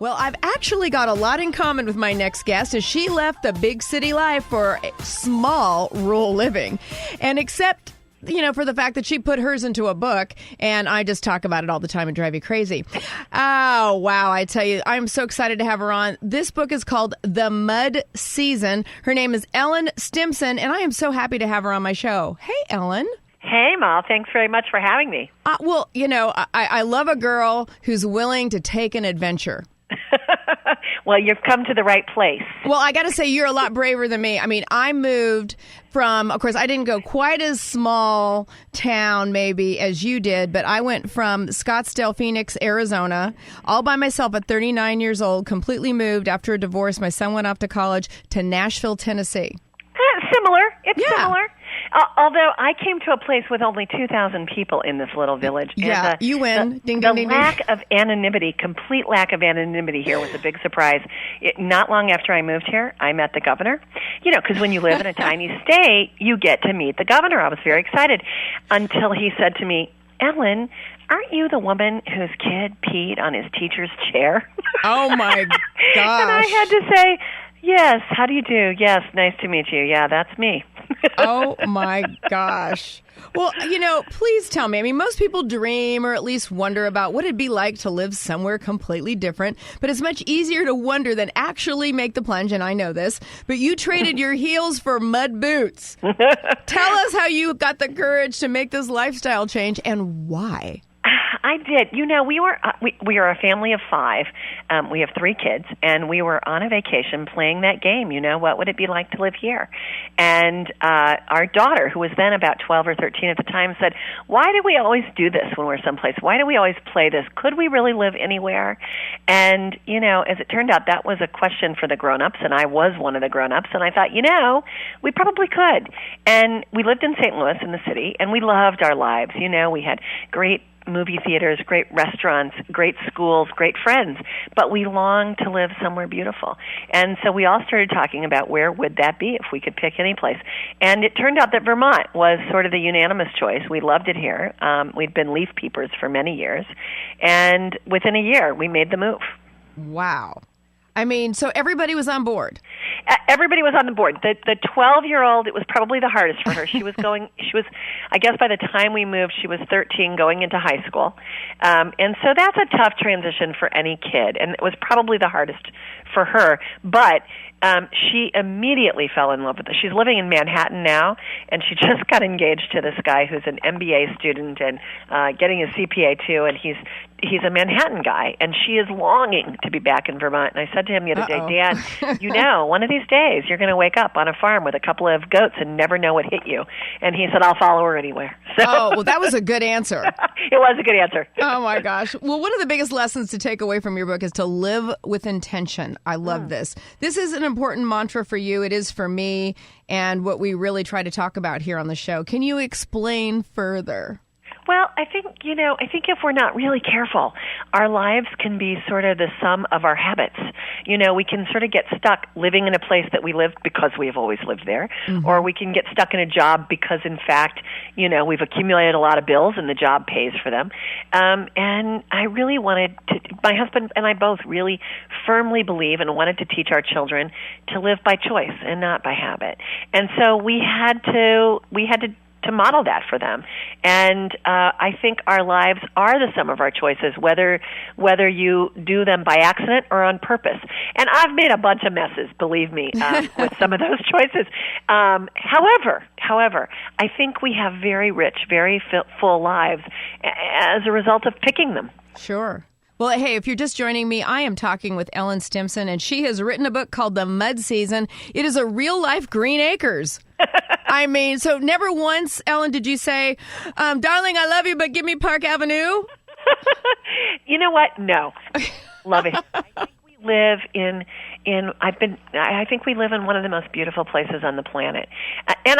Well, I've actually got a lot in common with my next guest as she left the big city life for a small rural living. And except, for the fact that she put hers into a book, and I just talk about it all the time and drive you crazy. Oh, wow. I tell you, I'm so excited to have her on. This book is called The Mud Season. Her name is Ellen Stimson, and I am so happy to have her on my show. Hey, Ellen. Hey, Moll. Thanks very much for having me. I love a girl who's willing to take an adventure. Well, you've come to the right place. Well, I got to say, you're a lot braver than me. I mean, I moved from, of course, I didn't go quite as small town maybe as you did, but I went from Scottsdale, Phoenix, Arizona, all by myself at 39 years old, completely moved after a divorce. My son went off to college to Nashville, Tennessee. Similar. It's similar. Although I came to a place with only 2,000 people in this little village. Yeah, and you win. The lack of anonymity, complete lack of anonymity here was a big surprise. Not long after I moved here, I met the governor. Because when you live in a tiny state, you get to meet the governor. I was very excited until he said to me, Ellen, aren't you the woman whose kid peed on his teacher's chair? Oh, my gosh. And I had to say, yes, how do you do? Yes, nice to meet you. Yeah, that's me. Oh, my gosh. Well, please tell me. I mean, most people dream or at least wonder about what it'd be like to live somewhere completely different. But it's much easier to wonder than actually make the plunge, and I know this. But you traded your heels for mud boots. Tell us how you got the courage to make this lifestyle change and why. I did. We are a family of 5. We have 3 kids, and we were on a vacation playing that game. What would it be like to live here? And our daughter, who was then about 12 or 13 at the time, said, why do we always do this when we're someplace? Why do we always play this? Could we really live anywhere? And, as it turned out, that was a question for the grown-ups, and I was one of the grown-ups, and I thought, we probably could. And we lived in St. Louis in the city, and we loved our lives. We had great movie theaters, great restaurants, great schools, great friends, but we longed to live somewhere beautiful. And so we all started talking about where would that be if we could pick any place. And it turned out that Vermont was sort of the unanimous choice. We loved it here. We'd been leaf peepers for many years. And within a year, we made the move. Wow. I mean, so everybody was on board. Everybody was on the board. The 12-year-old, it was probably the hardest for her. She was, I guess by the time we moved, she was 13 going into high school. And so that's a tough transition for any kid. And it was probably the hardest for her. But she immediately fell in love with it. She's living in Manhattan now, and she just got engaged to this guy who's an MBA student and getting his CPA too, and he's a Manhattan guy, and she is longing to be back in Vermont. And I said to him the other day, Dad, one of these days you're going to wake up on a farm with a couple of goats and never know what hit you. And he said, I'll follow her anywhere. So, well, that was a good answer. It was a good answer. Oh, my gosh. Well, one of the biggest lessons to take away from your book is to live with intention. I love this. This is an important mantra for you. It is for me, and what we really try to talk about here on the show. Can you explain further? Well, I think if we're not really careful, our lives can be sort of the sum of our habits. We can sort of get stuck living in a place that we live because we have always lived there, or we can get stuck in a job because, in fact, we've accumulated a lot of bills and the job pays for them. And I really wanted to, my husband and I both really firmly believe and wanted to teach our children to live by choice and not by habit. And so we had to model that for them. And I think our lives are the sum of our choices, whether you do them by accident or on purpose. And I've made a bunch of messes, believe me, with some of those choices. However, I think we have very rich, very full lives as a result of picking them. Sure. Well, hey, if you're just joining me, I am talking with Ellen Stimson, and she has written a book called The Mud Season. It is a real-life Green Acres. I mean, so never once, Ellen, did you say, darling, I love you, but give me Park Avenue? You know what? No. Love it. I think we live I think we live in one of the most beautiful places on the planet. And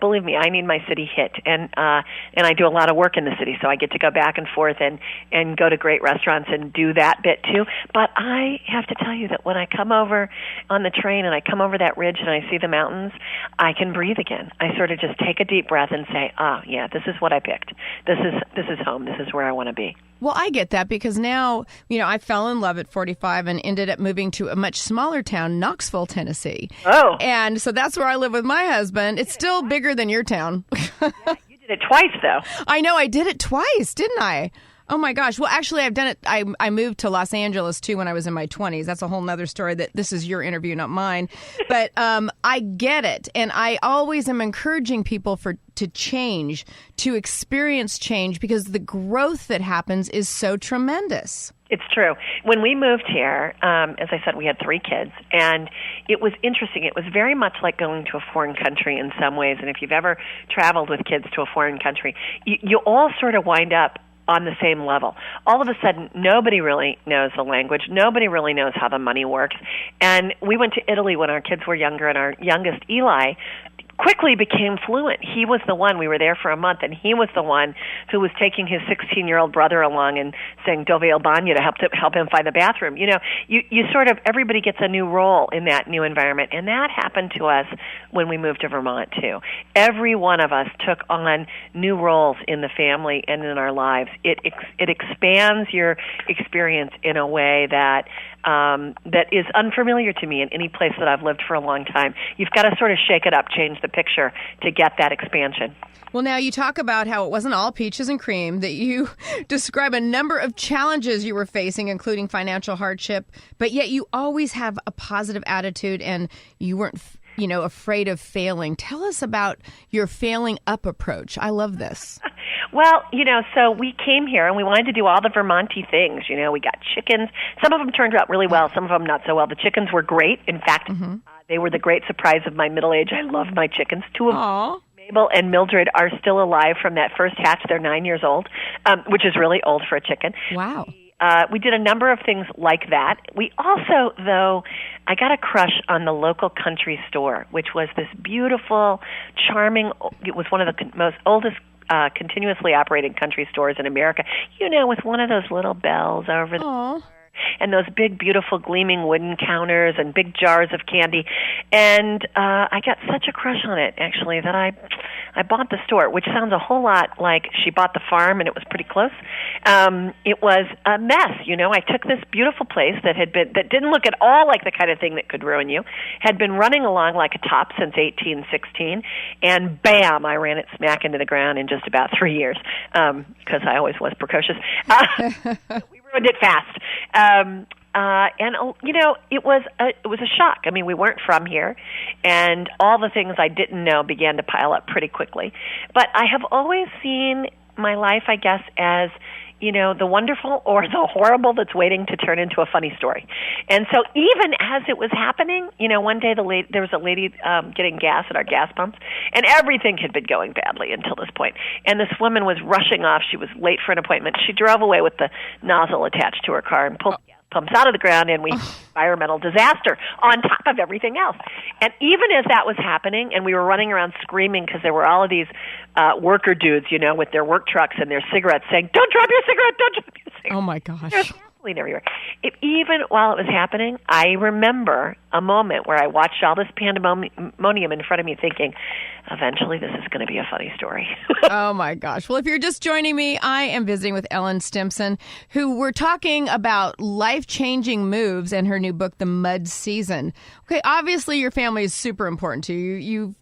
believe me, I need my city hit. And I do a lot of work in the city, so I get to go back and forth and go to great restaurants and do that bit too. But I have to tell you that when I come over on the train and I come over that ridge and I see the mountains, I can breathe again. I sort of just take a deep breath and say, yeah, this is what I picked. This is home. This is where I want to be. Well, I get that because now, I fell in love at 45 and ended up moving to a much smaller town, Knoxville, Tennessee. Oh. And so that's where I live with my husband. It's still bigger than your town. Yeah, you did it twice, though. I know. I did it twice, didn't I? Oh, my gosh. Well, actually, I've done it. I moved to Los Angeles, too, when I was in my 20s. That's a whole nother story. That this is your interview, not mine. But I get it. And I always am encouraging people to change, to experience change, because the growth that happens is so tremendous. It's true. When we moved here, as I said, we had 3 kids, and it was interesting. It was very much like going to a foreign country in some ways. And if you've ever traveled with kids to a foreign country, you all sort of wind up on the same level. All of a sudden, nobody really knows the language. Nobody really knows how the money works. And we went to Italy when our kids were younger, and our youngest, Eli, quickly became fluent. He was the one, we were there for a month, and he was the one who was taking his 16-year-old brother along and saying Dove il bagno to help him find the bathroom. You sort of, everybody gets a new role in that new environment, and that happened to us when we moved to Vermont, too. Every one of us took on new roles in the family and in our lives. It expands your experience in a way that is unfamiliar to me in any place that I've lived for a long time. You've got to sort of shake it up, change the picture to get that expansion. Well, now you talk about how it wasn't all peaches and cream, that you describe a number of challenges you were facing, including financial hardship, but yet you always have a positive attitude and you weren't, afraid of failing. Tell us about your failing up approach. I love this. Well, so we came here and we wanted to do all the Vermonty things. We got chickens. Some of them turned out really well, some of them not so well. The chickens were great. In fact, they were the great surprise of my middle age. I love my chickens. 2 of them, Mabel and Mildred, are still alive from that first hatch. They're 9 years old, which is really old for a chicken. Wow. We did a number of things like that. We also, though, I got a crush on the local country store, which was this beautiful, charming, it was one of the most oldest continuously operating country stores in America, with one of those little bells over the and those big, beautiful, gleaming wooden counters and big jars of candy. And I got such a crush on it, actually, that I bought the store, which sounds a whole lot like she bought the farm, and it was pretty close. It was a mess, I took this beautiful place that didn't look at all like the kind of thing that could ruin you, had been running along like a top since 1816, and bam, I ran it smack into the ground in just about 3 years, because I always was precocious. We ruined it fast. It was a shock. I mean, we weren't from here, and all the things I didn't know began to pile up pretty quickly. But I have always seen my life, I guess, as the wonderful or the horrible that's waiting to turn into a funny story. And so even as it was happening, one day there was a lady getting gas at our gas pumps, and everything had been going badly until this point. And this woman was rushing off. She was late for an appointment. She drove away with the nozzle attached to her car and pulled pumps out of the ground, and we environmental disaster on top of everything else. And even as that was happening, and we were running around screaming because there were all of these worker dudes, with their work trucks and their cigarettes saying, "Don't drop your cigarette, don't drop your cigarette." Oh, my gosh. There's gasoline everywhere. Even while it was happening, I remember a moment where I watched all this pandemonium in front of me thinking, eventually this is going to be a funny story. Oh, my gosh. Well, if you're just joining me, I am visiting with Ellen Stimson, who we're talking about life-changing moves in her new book, The Mud Season. Okay, obviously your family is super important to you. You've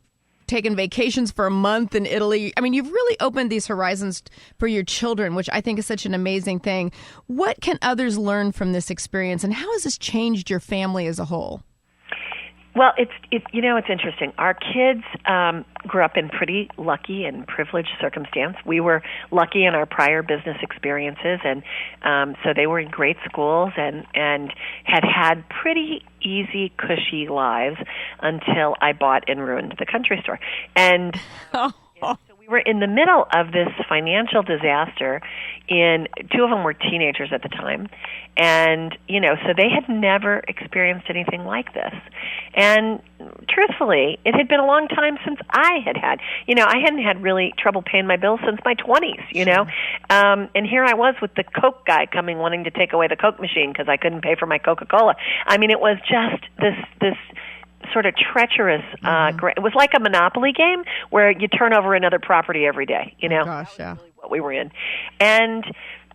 taken vacations for a month in Italy. I mean, you've really opened these horizons for your children, which I think is such an amazing thing. What can others learn from this experience, and how has this changed your family as a whole? Well, it's interesting. Our kids grew up in pretty lucky and privileged circumstance. We were lucky in our prior business experiences, and so they were in great schools and had pretty easy, cushy lives until I bought and ruined the country store. And so we were in the middle of this financial disaster. Two of them were teenagers at the time, and so they had never experienced anything like this. And truthfully, it had been a long time since I hadn't had really trouble paying my bills since my 20s, and here I was with the Coke guy coming wanting to take away the Coke machine because I couldn't pay for my Coca-Cola. I mean, it was just this sort of treacherous, it was like a Monopoly game where you turn over another property every day, Gosh, yeah. Really what we were in. And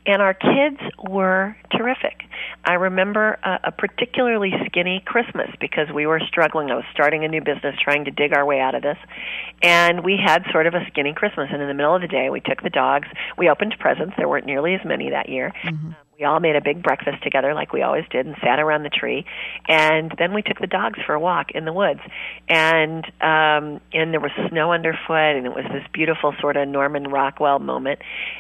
And our kids were terrific. I remember a particularly skinny Christmas because we were struggling. I was starting a new business, trying to dig our way out of this. And we had sort of a skinny Christmas. And in the middle of the day, we took the dogs. We opened presents. There weren't nearly as many that year. Mm-hmm. We all made a big breakfast together like we always did and sat around the tree. And then we took the dogs for a walk in the woods. And there was snow underfoot, and it was this beautiful sort of Norman Rockwell moment.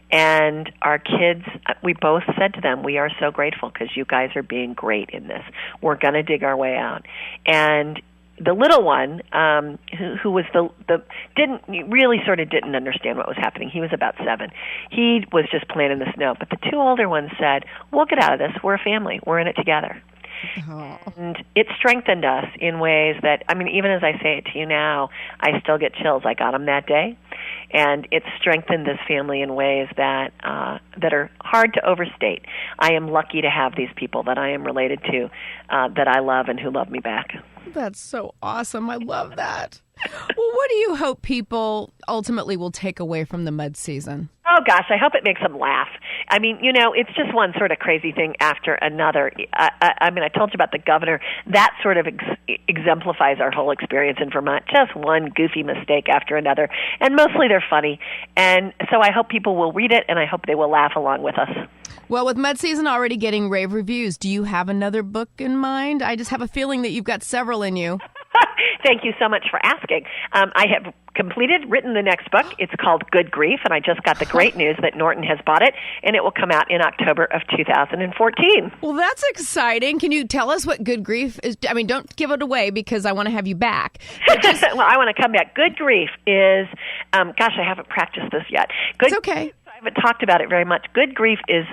And our kids, we both said to them, we are so grateful because you guys are being great in this. We're going to dig our way out. And the little one, who was didn't understand what was happening. He was about 7. He was just playing in the snow. But the 2 older ones said, we'll get out of this. We're a family. We're in it together. Oh. And it strengthened us in ways that, even as I say it to you now, I still get chills. I got them that day. And it strengthened this family in ways that are hard to overstate. I am lucky to have these people that I am related to, that I love and who love me back. That's so awesome. I love that. Well, what do you hope people ultimately will take away from the mud season? Oh, gosh, I hope it makes them laugh. It's just one sort of crazy thing after another. I told you about the governor. That sort of exemplifies our whole experience in Vermont. Just one goofy mistake after another. And mostly they're funny. And so I hope people will read it, and I hope they will laugh along with us. Well, with Mud Season already getting rave reviews, do you have another book in mind? I just have a feeling that you've got several in you. Thank you so much for asking. I have written the next book. It's called Good Grief, and I just got the great news that Norton has bought it, and it will come out in October of 2014. Well, that's exciting. Can you tell us what Good Grief is? Don't give it away because I want to have you back. Well, I want to come back. Good Grief is, I haven't practiced this yet. It's okay. I haven't talked about it very much. Good grief is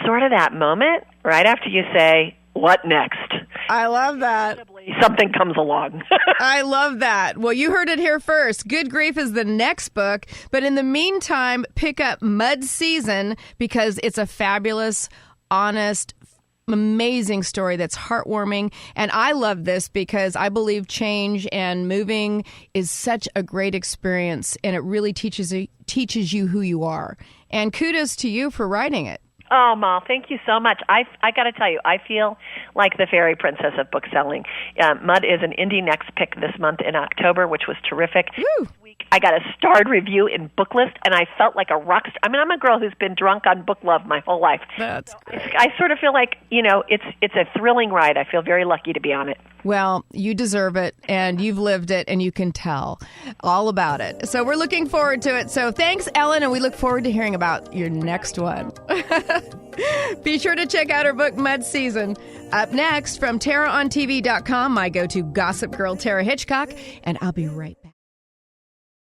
sort of that moment right after you say, what next? I love that. Something comes along. I love that. Well, you heard it here first. Good Grief is the next book. But in the meantime, pick up Mud Season because it's a fabulous, honest, amazing story that's heartwarming. And I love this because I believe change and moving is such a great experience, and it really teaches you who you are. And kudos to you for writing it. Oh, Moll, thank you so much. I got to tell you, I feel like the fairy princess of book selling. Mud is an Indie Next pick this month in October, which was terrific. Woo. I got a starred review in Booklist, and I felt like a rock star. I'm a girl who's been drunk on book love my whole life. That's great. I sort of feel like, it's a thrilling ride. I feel very lucky to be on it. Well, you deserve it, and you've lived it, and you can tell all about it. So we're looking forward to it. So thanks, Ellen, and we look forward to hearing about your next one. Be sure to check out her book, Mud Season. Up next, from TaraOnTV.com, my go-to gossip girl, Tara Hitchcock, and I'll be right back.